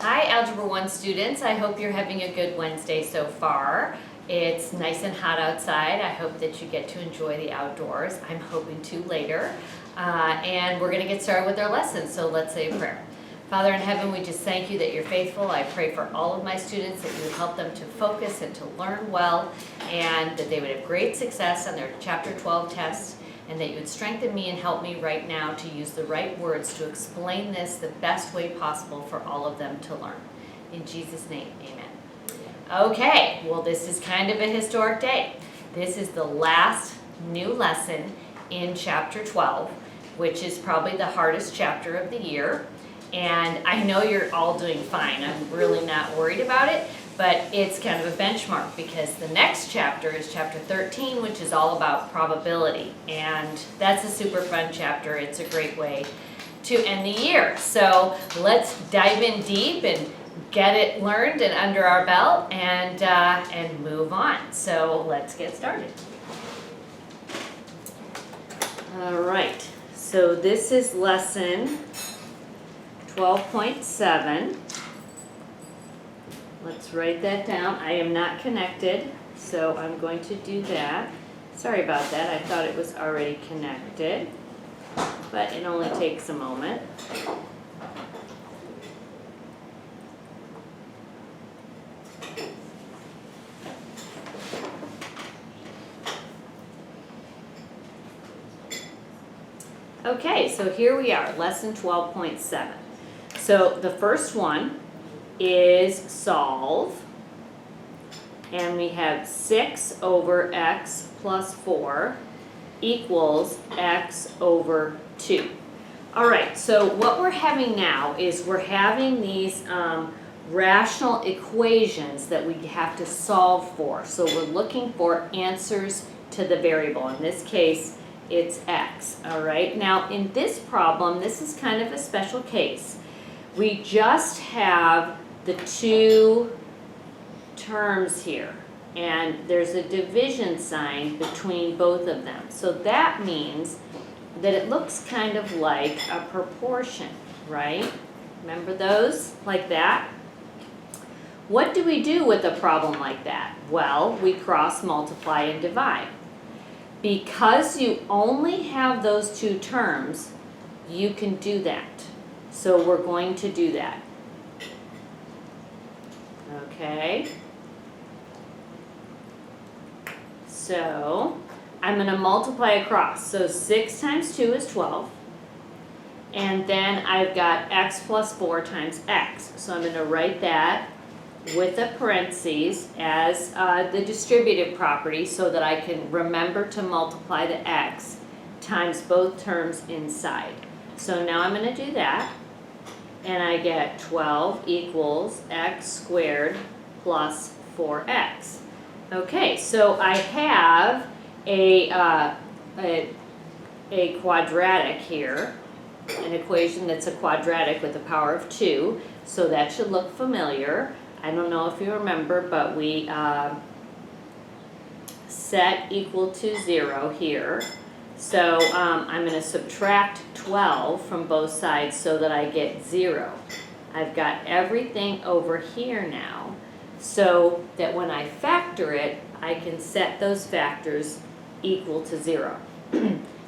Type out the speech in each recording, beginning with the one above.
Hi Algebra 1 students, I hope you're having a good Wednesday so far. It's nice and hot outside. I hope that you get to enjoy the outdoors. I'm hoping to later. And we're going to get started with our lesson, so let's say a prayer. Father in heaven, we just thank you that you're faithful. I pray for all of my students that you would help them to focus and to learn well, and that they would have great success on their Chapter 12 tests, and that you would strengthen me and help me right now to use the right words to explain this the best way possible for all of them to learn. In Jesus' name, amen. Okay, well this is kind of a historic day. This is the last new lesson in Chapter 12, which is probably the hardest chapter of the year. And I know you're all doing fine. I'm really not worried about it, but it's kind of a benchmark because the next chapter is Chapter 13, which is all about probability. And that's a super fun chapter. It's a great way to end the year. So let's dive in deep and get it learned and under our belt and move on. So let's get started. All right, so this is lesson 12.7. Let's write that down. I am not connected, so I'm going to do that. Sorry about that. I thought it was already connected, but it only takes a moment. Okay, so here we are, lesson 12.7. So the first one is solve, and we have 6 over x plus 4 equals x over 2. All right, so what we're having now is we're having these rational equations that we have to solve for. So we're looking for answers to the variable. In this case, it's x. All right, now in this problem, this is kind of a special case. We just have the two terms here, and there's a division sign between both of them. So that means that it looks kind of like a proportion, right? Remember those? Like that? What do we do with a problem like that? Well, we cross multiply and divide. Because you only have those two terms, you can do that. So we're going to do that. Okay. So I'm going to multiply across. So 6 times 2 is 12. And then I've got x plus 4 times x. So I'm going to write that with a parentheses as the distributive property so that I can remember to multiply the x times both terms inside. So now I'm going to do that, and I get 12 equals x squared plus 4x. Okay, so I have a quadratic here, an equation that's a quadratic with a power of 2, so that should look familiar. I don't know if you remember, but we set equal to 0 here. So I'm going to subtract 12 from both sides so that I get 0. I've got everything over here now, so that when I factor it, I can set those factors equal to 0.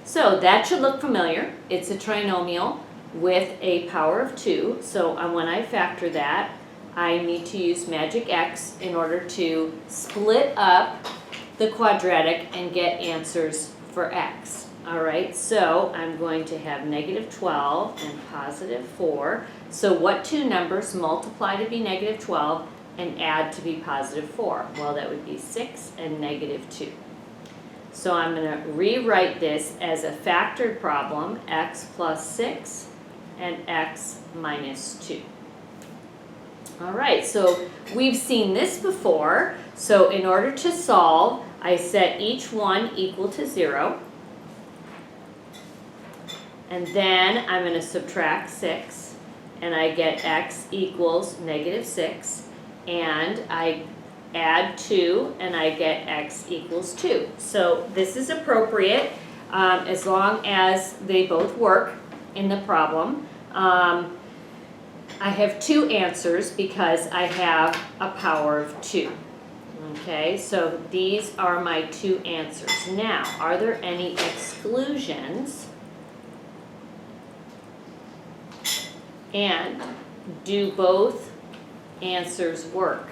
So that should look familiar. It's a trinomial with a power of 2. So when I factor that, I need to use magic X in order to split up the quadratic and get answers for X. All right, so I'm going to have negative 12 and positive 4. So what two numbers multiply to be negative 12 and add to be positive 4? Well, that would be 6 and negative 2. So I'm going to rewrite this as a factored problem, x plus 6 and x minus 2. All right, so we've seen this before. So in order to solve, I set each one equal to 0. And then I'm going to subtract 6, and I get x equals negative 6. And I add 2, and I get x equals 2. So this is appropriate as long as they both work in the problem. I have two answers because I have a power of 2. Okay, so these are my two answers. Now, are there any exclusions? And do both answers work?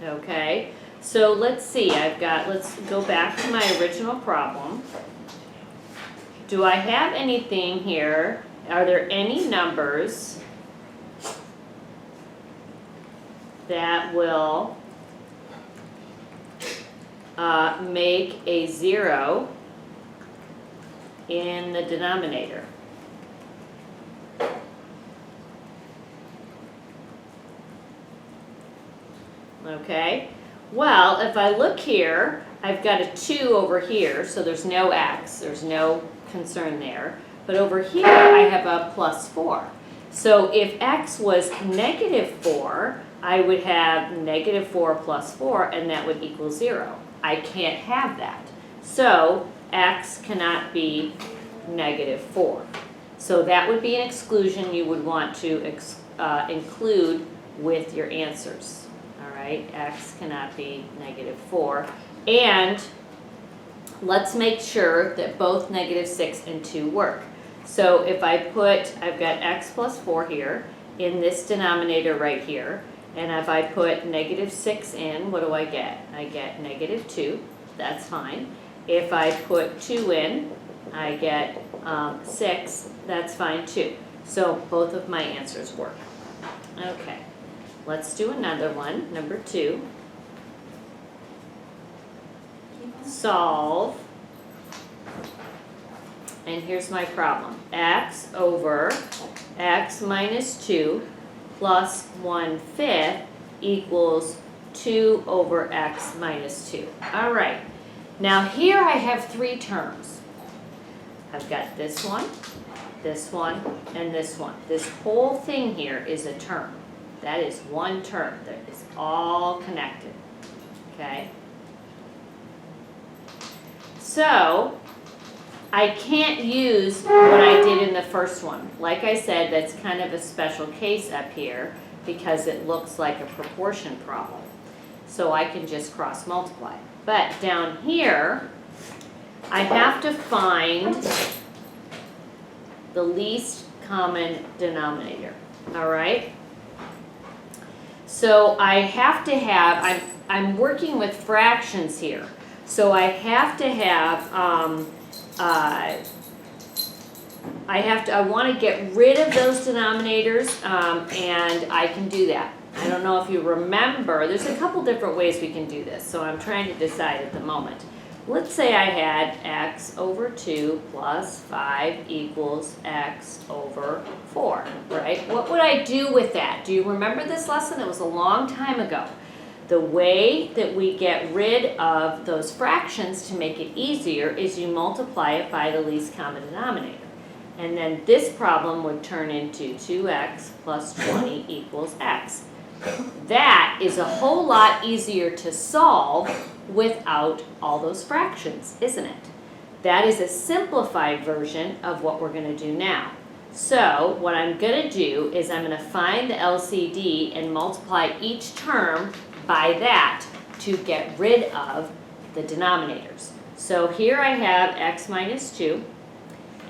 Okay, so let's see, let's go back to my original problem. Do I have anything here? Are there any numbers that will make a 0 in the denominator? Okay, well, if I look here, I've got a 2 over here, so there's no x, there's no concern there. But over here, I have a plus 4. So if x was -4, I would have -4 plus 4, and that would equal 0. I can't have that. So x cannot be -4. So that would be an exclusion you would want to include with your answers. All right, x cannot be -4. And let's make sure that both -6 and 2 work. So if I've got x plus 4 here in this denominator right here, and if I put -6 in, what do I get? I get -2, that's fine. If I put 2 in, I get 6, that's fine too. So both of my answers work. Okay, let's do another one, number 2. Solve, and here's my problem. X over x minus 2 plus 1/5 equals 2 over x minus 2. All right, now here I have 3 terms. I've got this one, and this one. This whole thing here is a term. That is one term that is all connected, okay? So, I can't use what I did in the first one. Like I said, that's kind of a special case up here because it looks like a proportion problem. So I can just cross multiply. But down here, I have to find the least common denominator, all right? So I have to have, I'm working with fractions here. So I have to have, I want to get rid of those denominators, and I can do that. I don't know if you remember, there's a couple different ways we can do this, so I'm trying to decide at the moment. Let's say I had x over 2 plus 5 equals x over 4, right? What would I do with that? Do you remember this lesson? It was a long time ago. The way that we get rid of those fractions to make it easier is you multiply it by the least common denominator. And then this problem would turn into 2x plus 20 equals x. That is a whole lot easier to solve without all those fractions, isn't it? That is a simplified version of what we're going to do now. So what I'm going to do is I'm going to find the LCD and multiply each term by that to get rid of the denominators. So here I have x minus 2,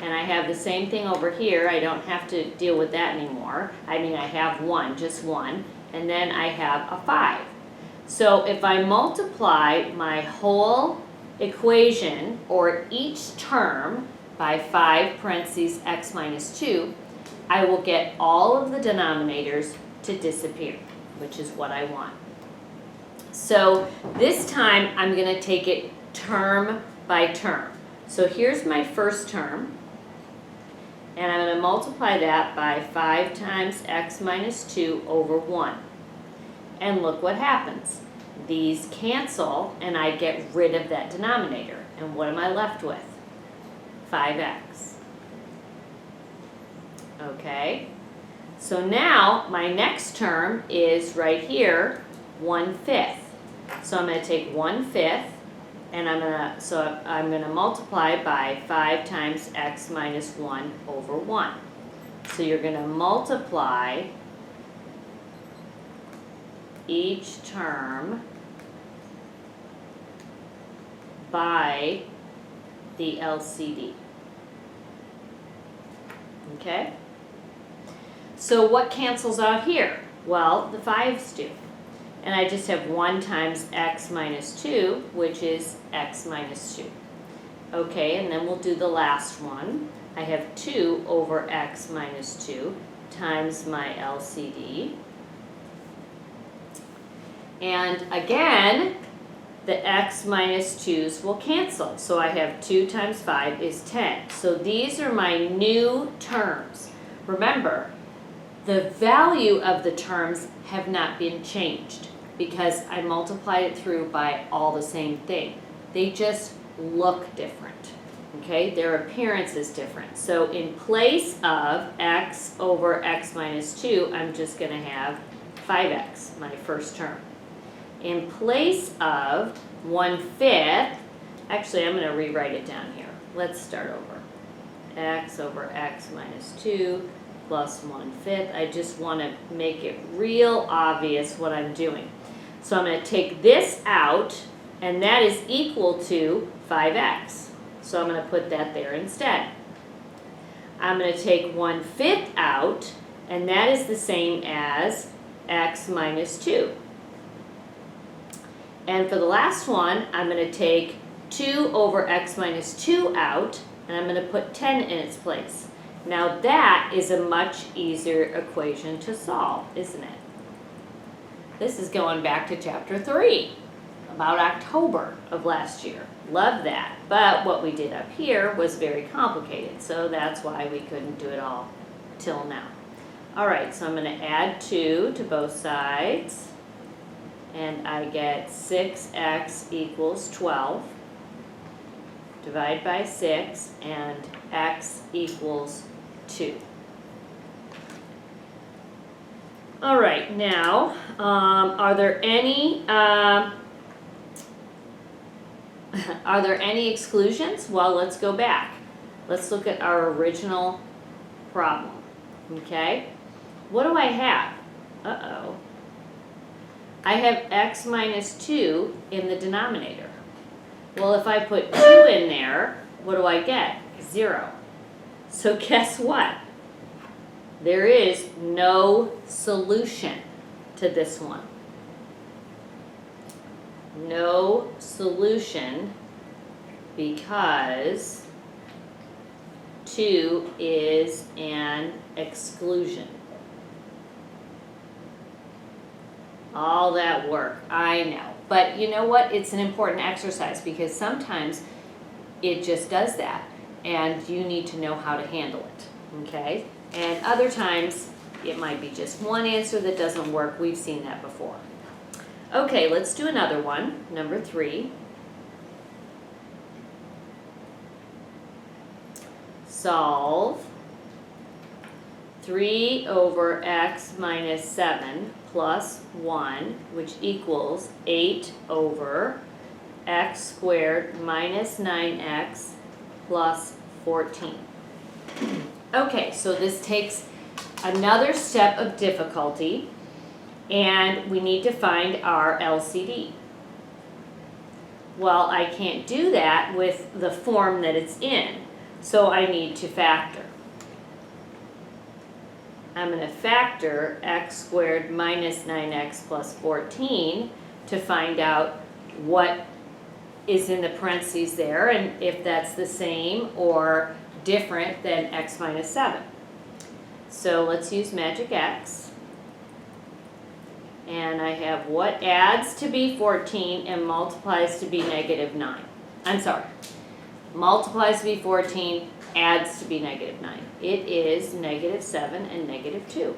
and I have the same thing over here. I don't have to deal with that anymore. I mean, I have 1, just 1, and then I have a 5. So if I multiply my whole equation, or each term, by 5 parentheses x minus 2, I will get all of the denominators to disappear, which is what I want. So this time I'm going to take it term by term. So here's my first term, and I'm going to multiply that by 5 times x minus 2 over 1. And look what happens. These cancel, and I get rid of that denominator. And what am I left with? 5x. Okay? So now my next term is right here, 1/5. So I'm going to take 1/5 And I'm gonna multiply by 5 times x minus 1 over 1. So you're gonna multiply each term by the LCD. Okay? So what cancels out here? Well, the 5's do. And I just have 1 times x minus 2, which is x minus 2. Okay, and then we'll do the last one. I have 2 over x minus 2 times my LCD. And again, the x minus 2's will cancel. So I have 2 times 5 is 10. So these are my new terms. Remember, the value of the terms have not been changed because I multiplied it through by all the same thing. They just look different, okay? Their appearance is different. So in place of x over x minus 2, I'm just going to have 5x, my first term. In place of 1/5, actually I'm going to rewrite it down here. Let's start over. X over x minus 2 plus 1/5. I just want to make it real obvious what I'm doing. So I'm going to take this out, and that is equal to 5x. So I'm going to put that there instead. I'm going to take 1/5 out, and that is the same as x minus 2. And for the last one, I'm going to take 2 over x minus 2 out, and I'm going to put 10 in its place. Now that is a much easier equation to solve, isn't it? This is going back to chapter 3, about October of last year. Love that. But what we did up here was very complicated, so that's why we couldn't do it all till now. All right, so I'm going to add 2 to both sides, and I get 6x equals 12. Divide by 6, and x equals 2. All right, now, are there any exclusions? Well, let's go back. Let's look at our original problem, okay? What do I have? Uh-oh. I have x minus 2 in the denominator. Well, if I put 2 in there, what do I get? 0. So guess what? There is no solution to this one. No solution because 2 is an exclusion. All that work, I know. But you know what? It's an important exercise because sometimes it just does that and you need to know how to handle it, okay? And other times it might be just one answer that doesn't work. We've seen that before. Okay, let's do another one, number 3. Solve 3 over x minus 7 plus 1, which equals 8 over x squared minus 9x plus 14. Okay, so this takes another step of difficulty, and we need to find our LCD. Well, I can't do that with the form that it's in, so I need to factor. I'm going to factor x squared minus 9x plus 14 to find out what is in the parentheses there and if that's the same or different than x minus 7. So let's use magic x. And I have what adds to be 14 and multiplies to be negative 9. I'm sorry. Multiplies to be 14, adds to be negative 9. It is negative 7 and negative 2.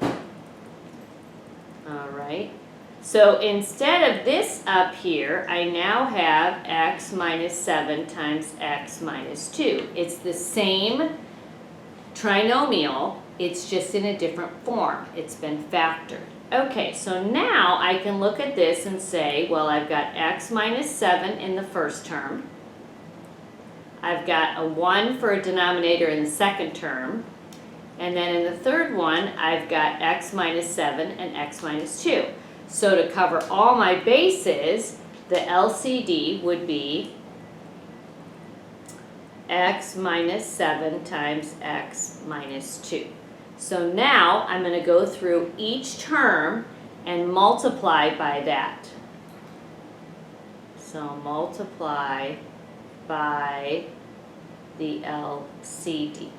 All right. So instead of this up here, I now have x minus 7 times x minus 2. It's the same trinomial, It's just in a different form. It's been factored. Okay, so now I can look at this and say, well, I've got x minus 7 in the first term. I've got a 1 for a denominator in the second term. And then in the third one, I've got x minus 7 and x minus 2. So to cover all my bases, the LCD would be x minus 7 times x minus 2. So now I'm going to go through each term and multiply by that. So multiply by the LCD.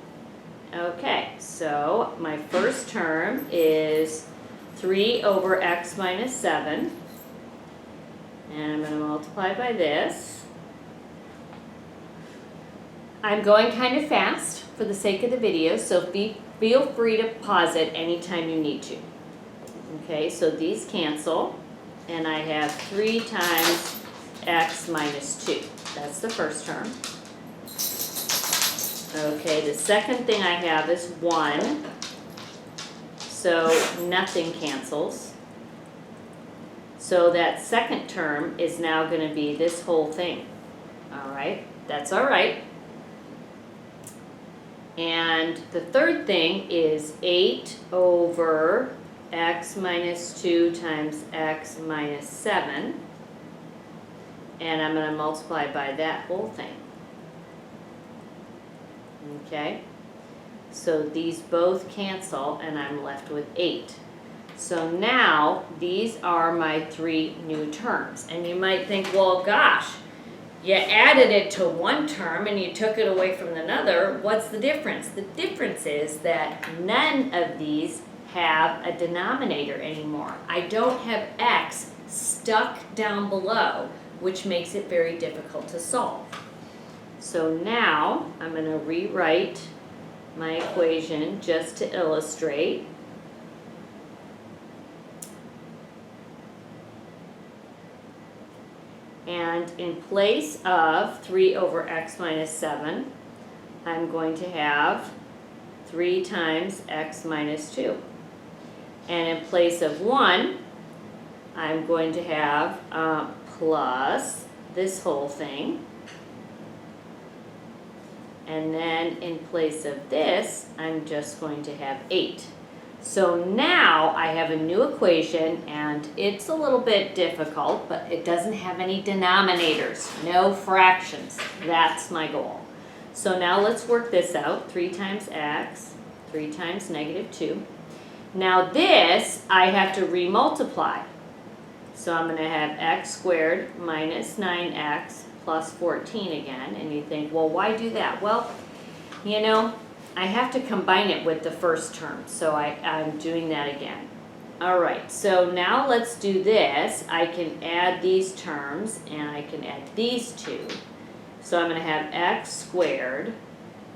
Okay, so my first term is 3 over x minus 7. And I'm going to multiply by this. I'm going kind of fast for the sake of the video, so feel free to pause it anytime you need to. Okay, so these cancel, and I have 3 times x minus 2. That's the first term. Okay, the second thing I have is 1, so nothing cancels. So that second term is now going to be this whole thing. All right, that's all right. And the third thing is 8 over x minus 2 times x minus 7. And I'm going to multiply by that whole thing. Okay? So these both cancel, and I'm left with 8. So now these are my 3 new terms. And you might think, well, gosh, you added it to one term and you took it away from another. What's the difference? The difference is that none of these have a denominator anymore. I don't have x stuck down below, which makes it very difficult to solve. So now I'm going to rewrite my equation just to illustrate. And in place of 3 over x minus 7, I'm going to have 3 times x minus 2. And in place of 1, I'm going to have plus this whole thing. And then in place of this, I'm just going to have 8. So now I have a new equation, and it's a little bit difficult, but it doesn't have any denominators, no fractions. That's my goal. So now let's work this out. 3 times x, 3 times negative 2. Now this, I have to remultiply. So I'm going to have x squared minus 9x plus 14 again. And you think, well, why do that? Well, you know, I have to combine it with the first term, so I'm doing that again. All right, so now let's do this. I can add these terms, and I can add these two. So I'm going to have x squared,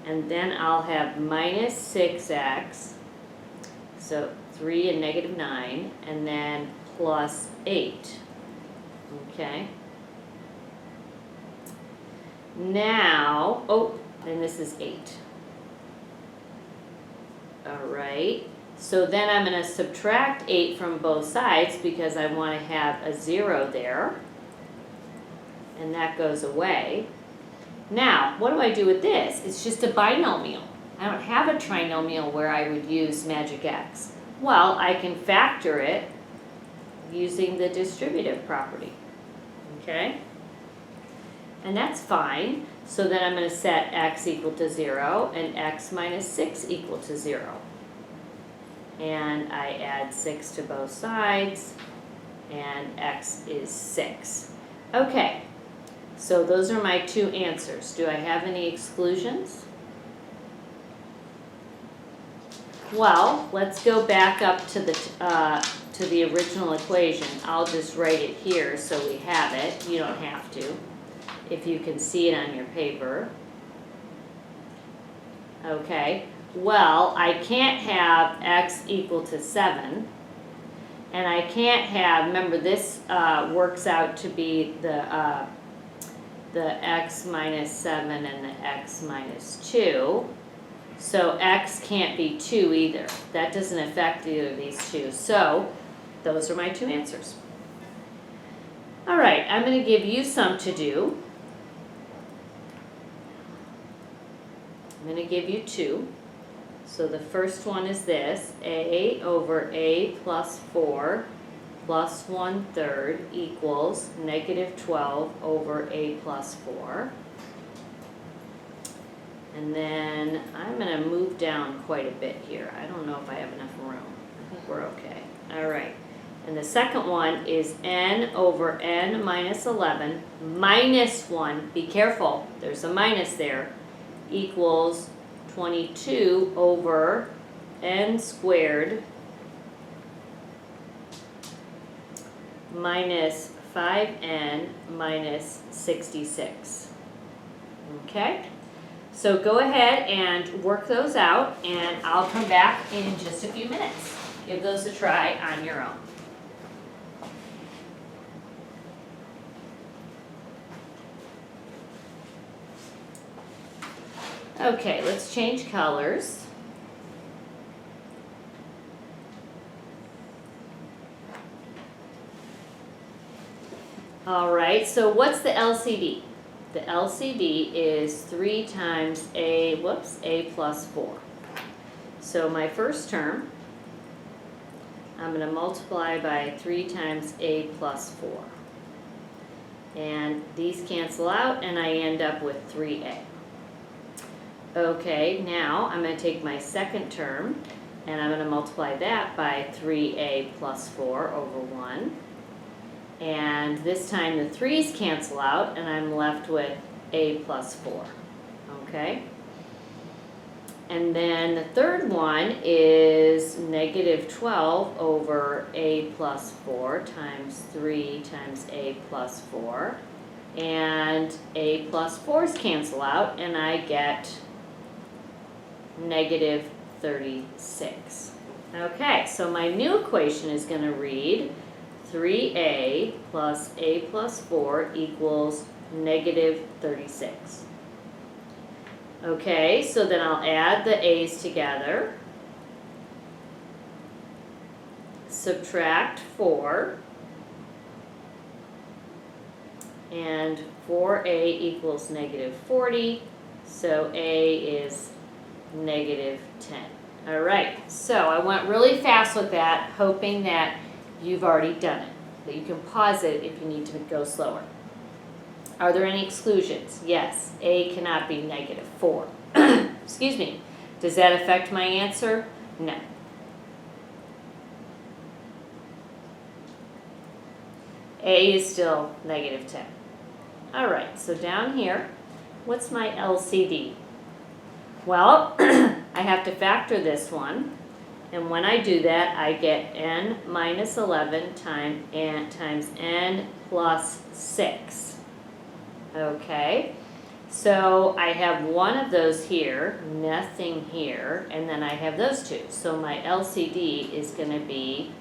and then I'll have minus 6x, so 3 and negative 9, and then plus 8. Okay. Now, oh, and this is 8. All right, so then I'm going to subtract 8 from both sides because I want to have a 0 there, and that goes away. Now, what do I do with this? It's just a binomial. I don't have a trinomial where I would use magic x. Well, I can factor it using the distributive property, okay? And that's fine. So then I'm going to set x equal to 0 and x minus 6 equal to 0. And I add 6 to both sides, and x is 6. Okay, so those are my 2 answers. Do I have any exclusions? Well, let's go back up to the original equation. I'll just write it here so we have it. You don't have to, if you can see it on your paper. Okay, well, I can't have x equal to 7, and I can't have, remember this works out to be the x minus 7 and the x minus 2. So x can't be 2 either. That doesn't affect either of these two. So those are my two answers. All right, I'm going to give you some to do. I'm going to give you two. So the first one is this, a over a plus 4 plus 1/3 equals negative 12 over a plus 4. And then I'm going to move down quite a bit here. I don't know if I have enough room. I think we're okay. All right. And the second one is n over n minus 11 minus 1. Be careful. There's a minus there. Equals 22 over n squared minus 5n minus 66. Okay? So go ahead and work those out, and I'll come back in just a few minutes. Give those a try on your own. Okay, let's change colors. All right, so what's the LCD? The LCD is 3 times a plus 4. So my first term, I'm going to multiply by 3 times a plus 4. And these cancel out, and I end up with 3a. Okay, now I'm going to take my second term, and I'm going to multiply that by 3a plus 4 over 1. And this time the 3's cancel out, and I'm left with a plus 4. Okay? And then the third one is negative 12 over a plus 4 times 3 times a plus 4. And a plus 4's cancel out, and I get negative 36. Okay, so my new equation is going to read 3a plus a plus 4 equals negative 36. Okay, so then I'll add the a's together, subtract 4, and 4a equals negative 40, so a is negative 10. All right, so I went really fast with that, hoping that you've already done it, but you can pause it if you need to go slower. Are there any exclusions? Yes, a cannot be negative 4. Excuse me. Does that affect my answer? No. A is still negative 10. All right, so down here, what's my LCD? Well, I have to factor this one. And when I do that, I get n minus 11 times n plus 6. Okay, so I have one of those here, nothing here, and then I have those two. So my LCD is going to be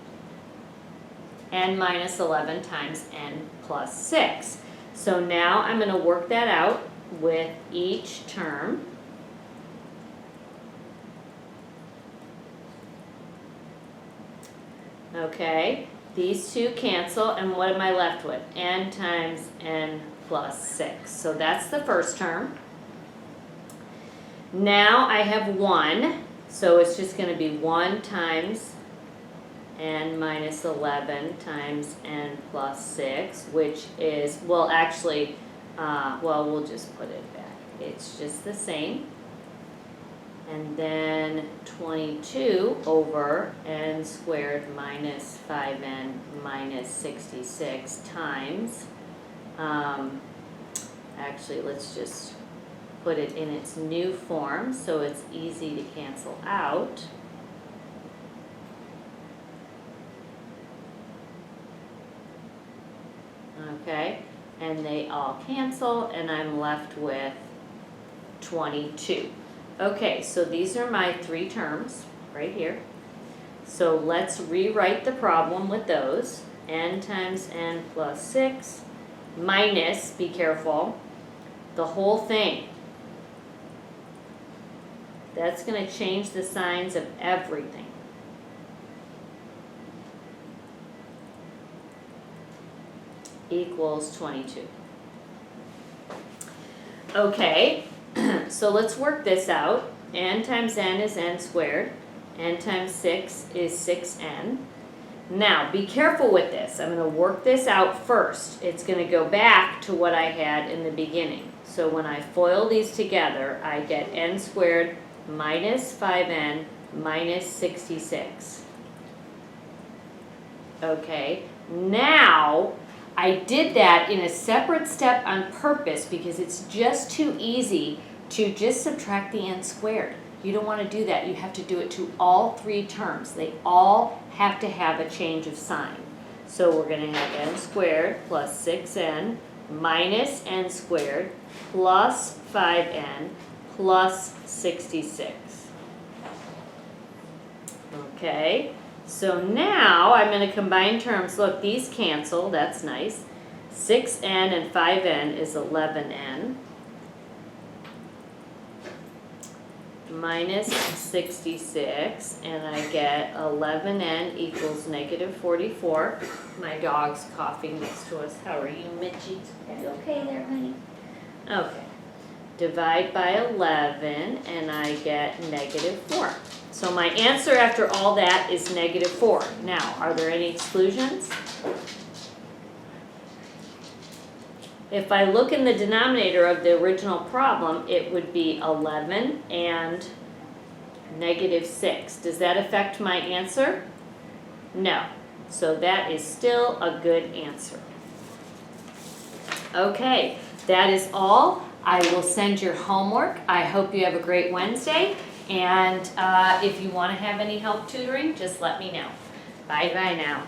n minus 11 times n plus 6. So now I'm going to work that out with each term. Okay, these two cancel, and what am I left with? N times n plus 6. So that's the first term. Now I have 1, so it's just going to be 1 times n minus 11 times n plus 6, which is, well actually, we'll just put it back. It's just the same. And then 22 over n squared minus 5n minus 66 times, actually let's just put it in its new form so it's easy to cancel out. Okay, and they all cancel, and I'm left with 22. Okay, so these are my 3 terms right here. So let's rewrite the problem with those. N times n plus 6 minus, be careful, the whole thing. That's going to change the signs of everything. Equals 22. Okay, so let's work this out. N times n is n squared. N times 6 is 6n. Now, be careful with this. I'm going to work this out first. It's going to go back to what I had in the beginning. So when I FOIL these together, I get n squared minus 5n minus 66. Okay, now I did that in a separate step on purpose because it's just too easy to just subtract the n squared. You don't want to do that. You have to do it to all three terms. They all have to have a change of sign. So we're going to have n squared plus 6n minus n squared plus 5n plus 66. Okay, so now I'm going to combine terms. Look, these cancel. That's nice. 6n and 5n is 11n. Minus 66, and I get 11n equals negative 44. My dog's coughing next to us. How are you, Mitchie? Are you okay there, honey? Okay. Divide by 11, and I get negative 4. So my answer after all that is negative 4. Now, are there any exclusions? If I look in the denominator of the original problem, it would be 11 and negative 6. Does that affect my answer? No. So that is still a good answer. Okay, that is all. I will send your homework. I hope you have a great Wednesday. And if you want to have any help tutoring, just let me know. Bye-bye now.